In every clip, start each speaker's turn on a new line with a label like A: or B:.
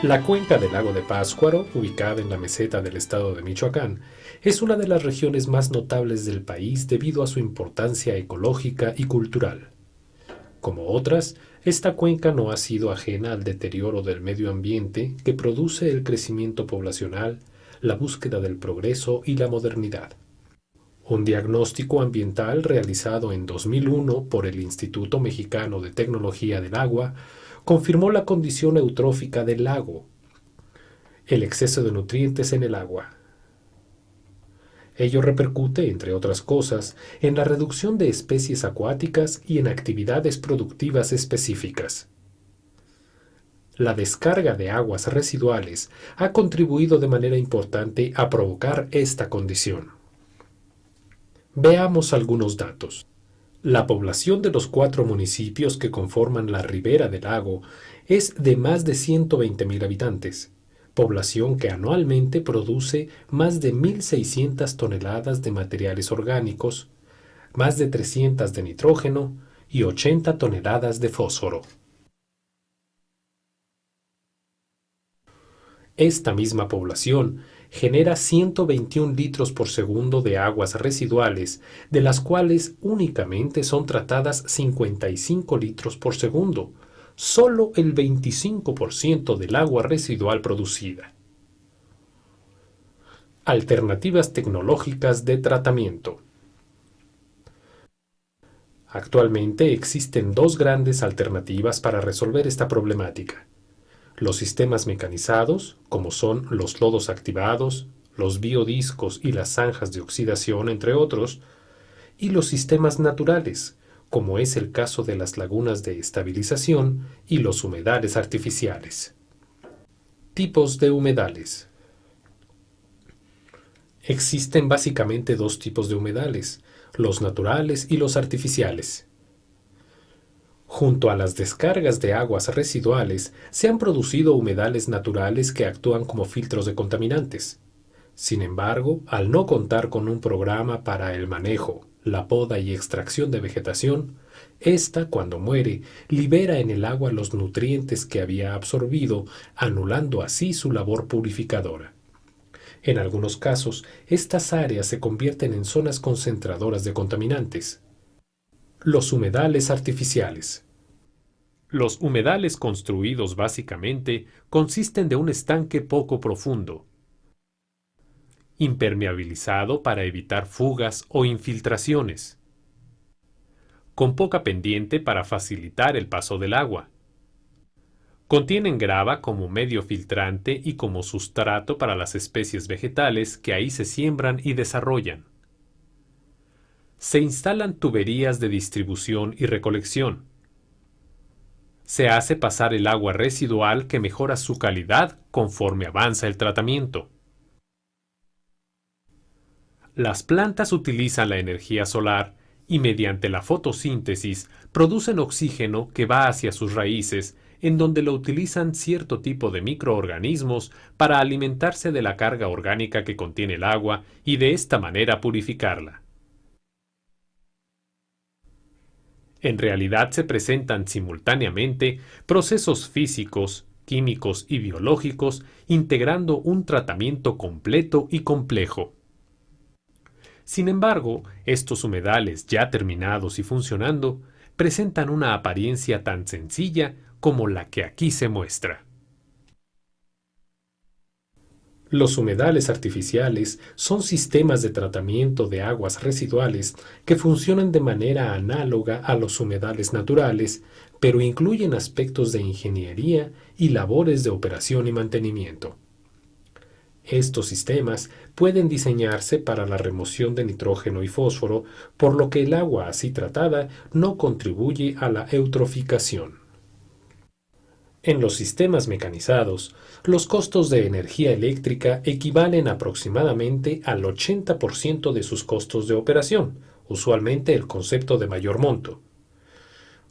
A: La cuenca del lago de Pátzcuaro, ubicada en la meseta del estado de Michoacán, es una de las regiones más notables del país debido a su importancia ecológica y cultural. Como otras, esta cuenca no ha sido ajena al deterioro del medio ambiente que produce el crecimiento poblacional, la búsqueda del progreso y la modernidad. Un diagnóstico ambiental realizado en 2001 por el Instituto Mexicano de Tecnología del Agua confirmó la condición eutrófica del lago, el exceso de nutrientes en el agua. Ello repercute, entre otras cosas, en la reducción de especies acuáticas y en actividades productivas específicas. La descarga de aguas residuales ha contribuido de manera importante a provocar esta condición. Veamos algunos datos. La población de los 4 municipios que conforman la ribera del lago es de más de 120,000 habitantes, población que anualmente produce más de 1.600 toneladas de materiales orgánicos, más de 300 de nitrógeno y 80 toneladas de fósforo. Esta misma población genera 121 litros por segundo de aguas residuales, de las cuales únicamente son tratadas 55 litros por segundo, solo el 25% del agua residual producida. Alternativas tecnológicas de tratamiento. Actualmente existen 2 grandes alternativas para resolver esta problemática. Los sistemas mecanizados, como son los lodos activados, los biodiscos y las zanjas de oxidación, entre otros, y los sistemas naturales, como es el caso de las lagunas de estabilización y los humedales artificiales. Tipos de humedales. Existen básicamente 2 tipos de humedales, los naturales y los artificiales. Junto a las descargas de aguas residuales, se han producido humedales naturales que actúan como filtros de contaminantes. Sin embargo, al no contar con un programa para el manejo, la poda y extracción de vegetación, ésta, cuando muere, libera en el agua los nutrientes que había absorbido, anulando así su labor purificadora. En algunos casos, estas áreas se convierten en zonas concentradoras de contaminantes. Los humedales artificiales. Los humedales construidos básicamente consisten de un estanque poco profundo, impermeabilizado para evitar fugas o infiltraciones, con poca pendiente para facilitar el paso del agua. Contienen grava como medio filtrante y como sustrato para las especies vegetales que ahí se siembran y desarrollan. Se instalan tuberías de distribución y recolección. Se hace pasar el agua residual que mejora su calidad conforme avanza el tratamiento. Las plantas utilizan la energía solar y mediante la fotosíntesis producen oxígeno que va hacia sus raíces, en donde lo utilizan cierto tipo de microorganismos para alimentarse de la carga orgánica que contiene el agua y de esta manera purificarla. En realidad se presentan simultáneamente procesos físicos, químicos y biológicos integrando un tratamiento completo y complejo. Sin embargo, estos humedales ya terminados y funcionando presentan una apariencia tan sencilla como la que aquí se muestra. Los humedales artificiales son sistemas de tratamiento de aguas residuales que funcionan de manera análoga a los humedales naturales, pero incluyen aspectos de ingeniería y labores de operación y mantenimiento. Estos sistemas pueden diseñarse para la remoción de nitrógeno y fósforo, por lo que el agua así tratada no contribuye a la eutroficación. En los sistemas mecanizados, los costos de energía eléctrica equivalen aproximadamente al 80% de sus costos de operación, usualmente el concepto de mayor monto.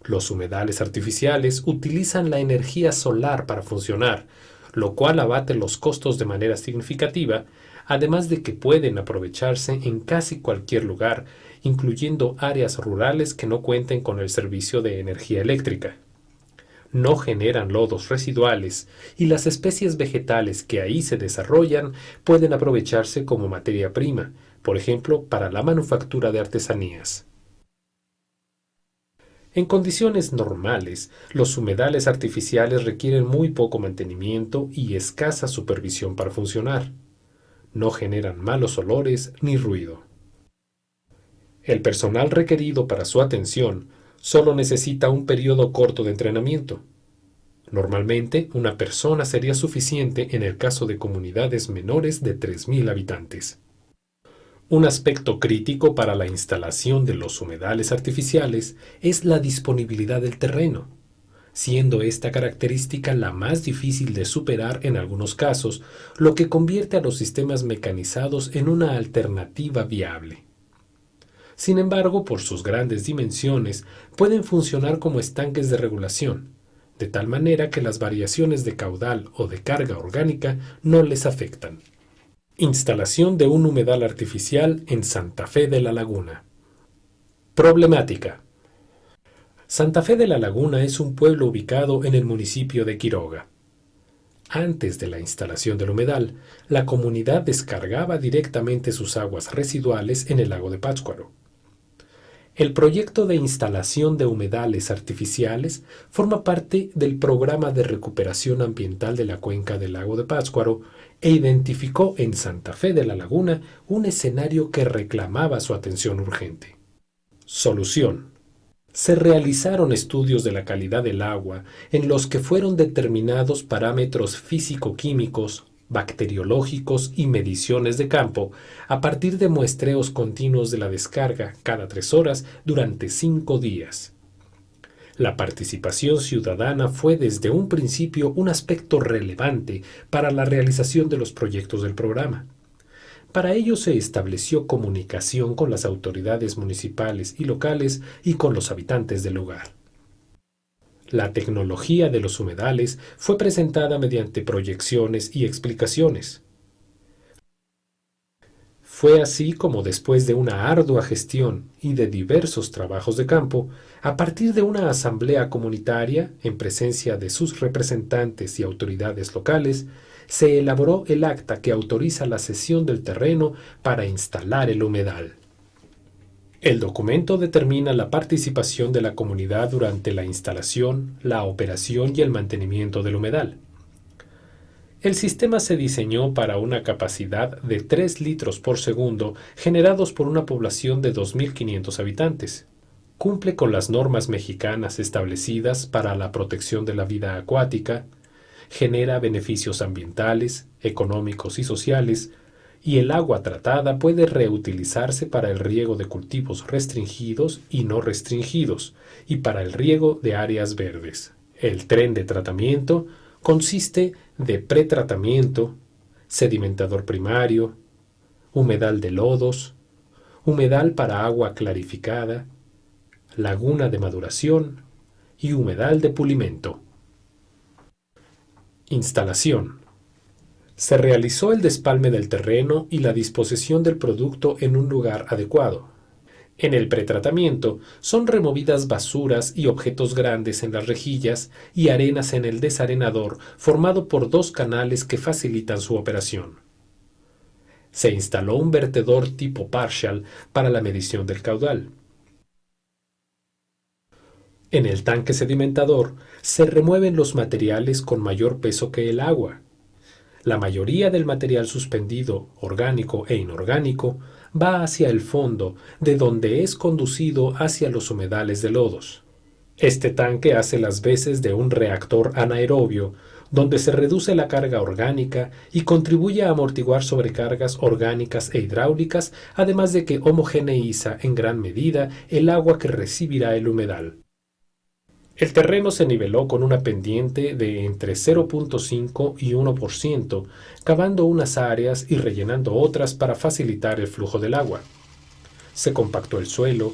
A: Los humedales artificiales utilizan la energía solar para funcionar, lo cual abate los costos de manera significativa, además de que pueden aprovecharse en casi cualquier lugar, incluyendo áreas rurales que no cuenten con el servicio de energía eléctrica. no generan lodos residuales y las especies vegetales que ahí se desarrollan pueden aprovecharse como materia prima, por ejemplo, para la manufactura de artesanías. En condiciones normales, los humedales artificiales requieren muy poco mantenimiento y escasa supervisión para funcionar. No generan malos olores ni ruido. El personal requerido para su atención solo necesita un periodo corto de entrenamiento. Normalmente, una persona sería suficiente en el caso de comunidades menores de 3.000 habitantes. Un aspecto crítico para la instalación de los humedales artificiales es la disponibilidad del terreno, siendo esta característica la más difícil de superar en algunos casos, lo que convierte a los sistemas mecanizados en una alternativa viable. Sin embargo, por sus grandes dimensiones, pueden funcionar como estanques de regulación, de tal manera que las variaciones de caudal o de carga orgánica no les afectan. Instalación de un humedal artificial en Santa Fe de la Laguna. Problemática. Santa Fe de la Laguna es un pueblo ubicado en el municipio de Quiroga. Antes de la instalación del humedal, la comunidad descargaba directamente sus aguas residuales en el lago de Pátzcuaro. El proyecto de instalación de humedales artificiales forma parte del Programa de Recuperación Ambiental de la Cuenca del Lago de Pátzcuaro e identificó en Santa Fe de la Laguna un escenario que reclamaba su atención urgente. Solución. Se realizaron estudios de la calidad del agua en los que fueron determinados parámetros físico-químicos, bacteriológicos y mediciones de campo a partir de muestreos continuos de la descarga cada 3 horas durante 5 días. La participación ciudadana fue desde un principio un aspecto relevante para la realización de los proyectos del programa. Para ello se estableció comunicación con las autoridades municipales y locales y con los habitantes del lugar. La tecnología de los humedales fue presentada mediante proyecciones y explicaciones. Fue así como después de una ardua gestión y de diversos trabajos de campo, a partir de una asamblea comunitaria, en presencia de sus representantes y autoridades locales, se elaboró el acta que autoriza la cesión del terreno para instalar el humedal. El documento determina la participación de la comunidad durante la instalación, la operación y el mantenimiento del humedal. El sistema se diseñó para una capacidad de 3 litros por segundo generados por una población de 2.500 habitantes. Cumple con las normas mexicanas establecidas para la protección de la vida acuática, genera beneficios ambientales, económicos y sociales, y el agua tratada puede reutilizarse para el riego de cultivos restringidos y no restringidos, y para el riego de áreas verdes. El tren de tratamiento consiste de pretratamiento, sedimentador primario, humedal de lodos, humedal para agua clarificada, laguna de maduración y humedal de pulimento. Instalación. Se realizó el despalme del terreno y la disposición del producto en un lugar adecuado. En el pretratamiento son removidas basuras y objetos grandes en las rejillas y arenas en el desarenador formado por 2 canales que facilitan su operación. Se instaló un vertedor tipo partial para la medición del caudal. En el tanque sedimentador se remueven los materiales con mayor peso que el agua. La mayoría del material suspendido, orgánico e inorgánico, va hacia el fondo, de donde es conducido hacia los humedales de lodos. Este tanque hace las veces de un reactor anaerobio, donde se reduce la carga orgánica y contribuye a amortiguar sobrecargas orgánicas e hidráulicas, además de que homogeneiza en gran medida el agua que recibirá el humedal. El terreno se niveló con una pendiente de entre 0.5 y 1%, cavando unas áreas y rellenando otras para facilitar el flujo del agua. Se compactó el suelo,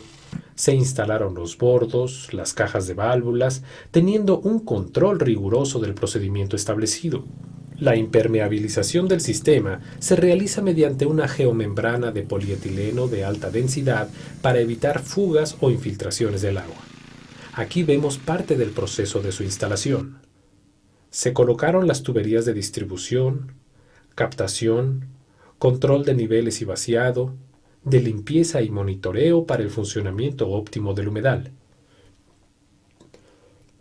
A: se instalaron los bordos, las cajas de válvulas, teniendo un control riguroso del procedimiento establecido. La impermeabilización del sistema se realiza mediante una geomembrana de polietileno de alta densidad para evitar fugas o infiltraciones del agua. Aquí vemos parte del proceso de su instalación. Se colocaron las tuberías de distribución, captación, control de niveles y vaciado, de limpieza y monitoreo para el funcionamiento óptimo del humedal.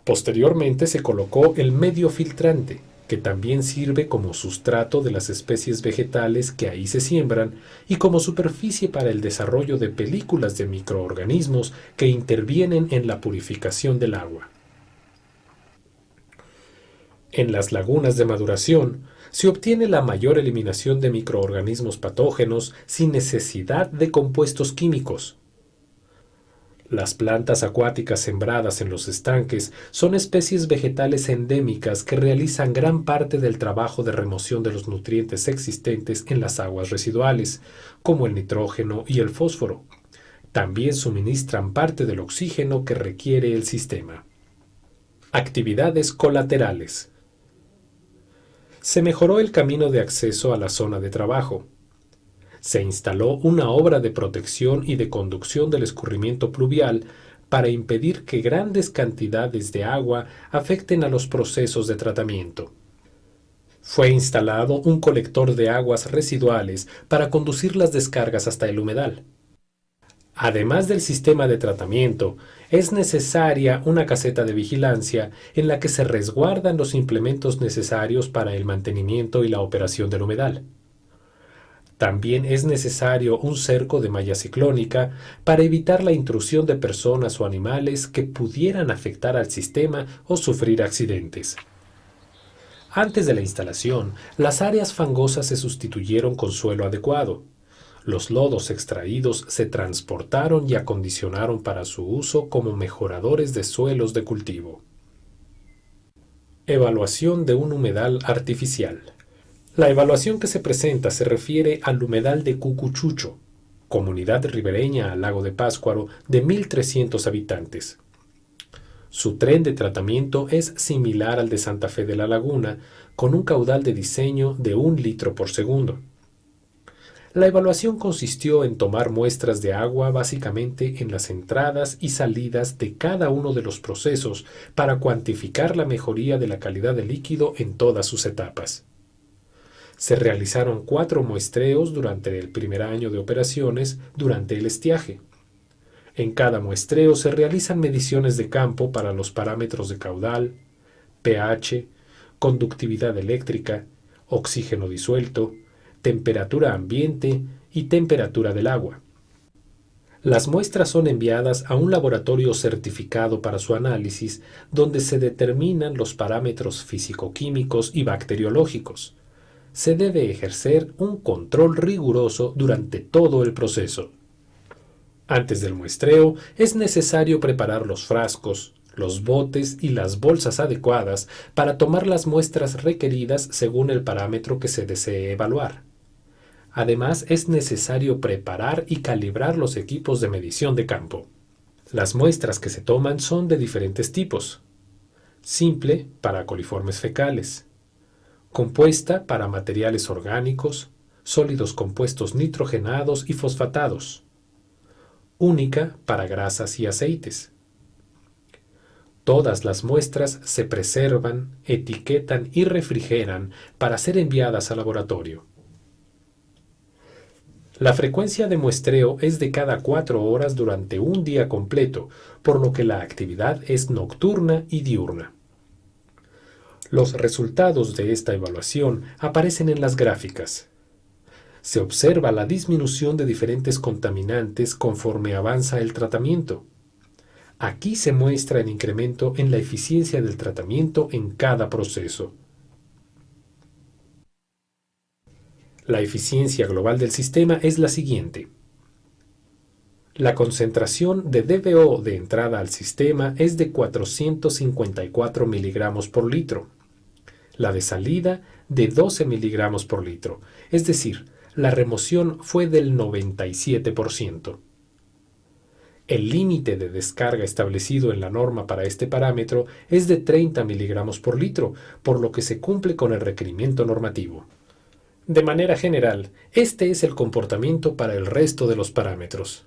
A: Posteriormente se colocó el medio filtrante, que también sirve como sustrato de las especies vegetales que ahí se siembran y como superficie para el desarrollo de películas de microorganismos que intervienen en la purificación del agua. En las lagunas de maduración se obtiene la mayor eliminación de microorganismos patógenos sin necesidad de compuestos químicos. Las plantas acuáticas sembradas en los estanques son especies vegetales endémicas que realizan gran parte del trabajo de remoción de los nutrientes existentes en las aguas residuales, como el nitrógeno y el fósforo. También suministran parte del oxígeno que requiere el sistema. Actividades colaterales. Se mejoró el camino de acceso a la zona de trabajo. Se instaló una obra de protección y de conducción del escurrimiento pluvial para impedir que grandes cantidades de agua afecten a los procesos de tratamiento. Fue instalado un colector de aguas residuales para conducir las descargas hasta el humedal. Además del sistema de tratamiento, es necesaria una caseta de vigilancia en la que se resguardan los implementos necesarios para el mantenimiento y la operación del humedal. También es necesario un cerco de malla ciclónica para evitar la intrusión de personas o animales que pudieran afectar al sistema o sufrir accidentes. Antes de la instalación, las áreas fangosas se sustituyeron con suelo adecuado. Los lodos extraídos se transportaron y acondicionaron para su uso como mejoradores de suelos de cultivo. Evaluación de un humedal artificial. La evaluación que se presenta se refiere al humedal de Cucuchucho, comunidad ribereña al lago de Pátzcuaro de 1.300 habitantes. Su tren de tratamiento es similar al de Santa Fe de la Laguna, con un caudal de diseño de 1 litro por segundo. La evaluación consistió en tomar muestras de agua básicamente en las entradas y salidas de cada uno de los procesos para cuantificar la mejoría de la calidad del líquido en todas sus etapas. Se realizaron 4 muestreos durante el primer año de operaciones durante el estiaje. En cada muestreo se realizan mediciones de campo para los parámetros de caudal, pH, conductividad eléctrica, oxígeno disuelto, temperatura ambiente y temperatura del agua. Las muestras son enviadas a un laboratorio certificado para su análisis, donde se determinan los parámetros físico-químicos y bacteriológicos. Se debe ejercer un control riguroso durante todo el proceso. Antes del muestreo, es necesario preparar los frascos, los botes y las bolsas adecuadas para tomar las muestras requeridas según el parámetro que se desee evaluar. Además, es necesario preparar y calibrar los equipos de medición de campo. Las muestras que se toman son de diferentes tipos. Simple para coliformes fecales. Compuesta para materiales orgánicos, sólidos compuestos nitrogenados y fosfatados. Única para grasas y aceites. Todas las muestras se preservan, etiquetan y refrigeran para ser enviadas al laboratorio. La frecuencia de muestreo es de cada 4 horas durante un día completo, por lo que la actividad es nocturna y diurna. Los resultados de esta evaluación aparecen en las gráficas. Se observa la disminución de diferentes contaminantes conforme avanza el tratamiento. Aquí se muestra el incremento en la eficiencia del tratamiento en cada proceso. La eficiencia global del sistema es la siguiente. La concentración de DBO de entrada al sistema es de 454 miligramos por litro. La de salida de 12 miligramos por litro, es decir, la remoción fue del 97%. El límite de descarga establecido en la norma para este parámetro es de 30 miligramos por litro, por lo que se cumple con el requerimiento normativo. De manera general, este es el comportamiento para el resto de los parámetros.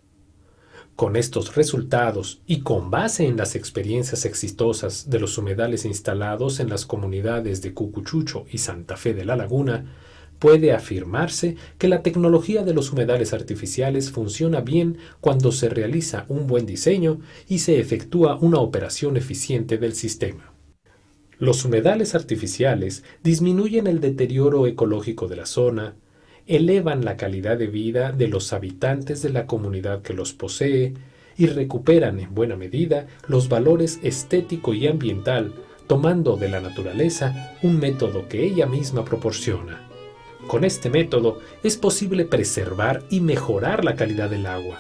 A: Con estos resultados y con base en las experiencias exitosas de los humedales instalados en las comunidades de Cucuchucho y Santa Fe de la Laguna, puede afirmarse que la tecnología de los humedales artificiales funciona bien cuando se realiza un buen diseño y se efectúa una operación eficiente del sistema. Los humedales artificiales disminuyen el deterioro ecológico de la zona, elevan la calidad de vida de los habitantes de la comunidad que los posee y recuperan en buena medida los valores estético y ambiental, tomando de la naturaleza un método que ella misma proporciona. Con este método es posible preservar y mejorar la calidad del agua.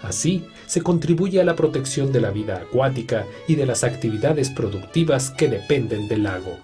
A: Así, se contribuye a la protección de la vida acuática y de las actividades productivas que dependen del lago.